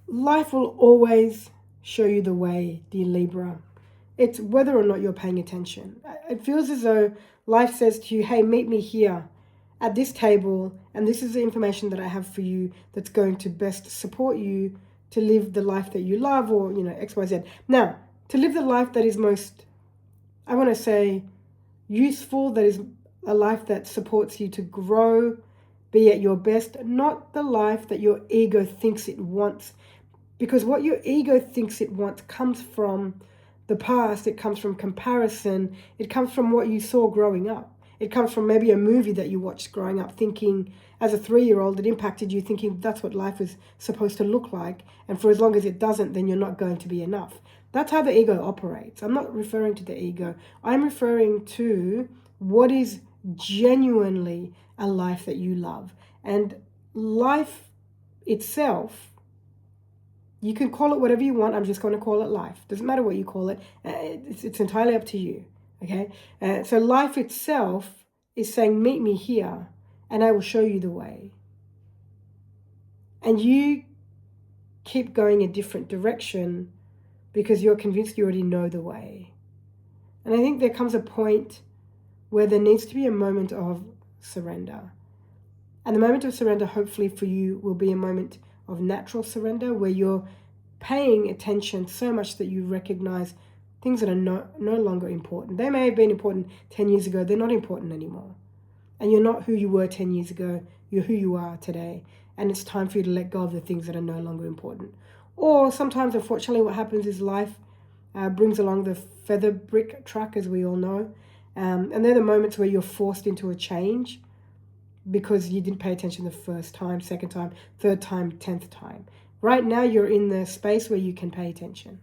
Life will always show you the way, dear Libra. It's whether or not you're paying attention. It feels as though life says to you, hey, meet me here at this table, and this is the information that I have for you that's going to best support you to live the life that you love, or, XYZ. Now, to live the life that is most, I want to say, useful, that is a life that supports you to grow, be at your best, not the life that your ego thinks it wants. Because what your ego thinks it wants comes from the past, it comes from comparison, it comes from what you saw growing up. It comes from maybe a movie that you watched growing up, thinking as a 3-year-old, it impacted you thinking that's what life is supposed to look like. And for as long as it doesn't, then you're not going to be enough. That's how the ego operates. I'm not referring to the ego. I'm referring to what is genuinely a life that you love. And life itself, you can call it whatever you want. I'm just going to call it life. Doesn't matter what you call it. It's entirely up to you. Okay? So life itself is saying, meet me here and I will show you the way. And you keep going a different direction because you're convinced you already know the way. And I think there comes a point where there needs to be a moment of surrender. And the moment of surrender, hopefully for you, will be a moment of natural surrender where you're paying attention so much that you recognize things that are no longer important. They may have been important 10 years ago. They're not important anymore. And you're not who you were 10 years ago. You're who you are today. And it's time for you to let go of the things that are no longer important. Or sometimes, unfortunately, what happens is life brings along the feather brick truck, as we all know. And they're the moments where you're forced into a change because you didn't pay attention the first time, second time, third time, 10th time. Right now, you're in the space where you can pay attention.